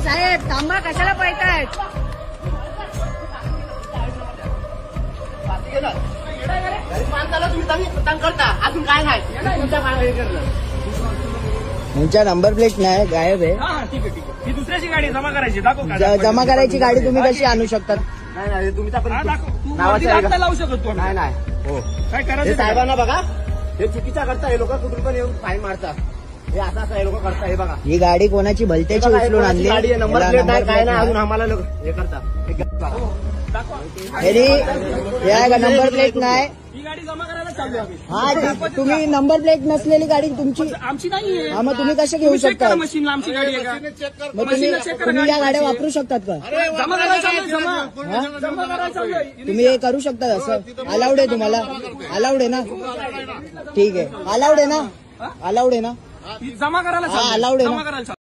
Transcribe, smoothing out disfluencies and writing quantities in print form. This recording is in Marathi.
साहेब थांबा, कशाला पळतायत? अजून काय नाही तुमच्या नंबर प्लेट नाही, गायब आहे. ठीक आहे, ठीक आहे. ही दुसऱ्याची गाडी जमा करायची, दाखव. जमा करायची गाडी तुम्ही कशी आणू शकतात? नाही तुमचा पण नावाचा लावू शकतो. नाही हो, काय हे करायचं साहेबांना बघा, हे चुकीचा करता. हे लोक कुठून पण येऊन फाईन मारतात. हे असं हे लोक करता. हे बघा, ही गाडी कोणाची भलत्याची उचलून आणली. गाडी नंबर प्लेट नाही, काय नाही. अजून आम्हाला हे करता. नंबर प्लेट नाही. ही गाडी जमा करायला चालू आहे. हा, तुम्ही नंबर प्लेट नसलेली गाडी तुमची, आमची नाहीये. हा, मग तुम्ही कसे घेऊ शकता? मशीनला आमची गाडी आहे का? मग तुम्ही या गाड्या वापरू शकतात का? जमा करायला चालू आहे, जमा करायला चालू आहे. तुम्ही हे करू शकता असं? अलाउड आहे तुम्हाला? अलाउड आहे ना? ठीक आहे, अलाउड आहे ना? अलाउड आहे ना? जमा करायला अलाउड आहे ना?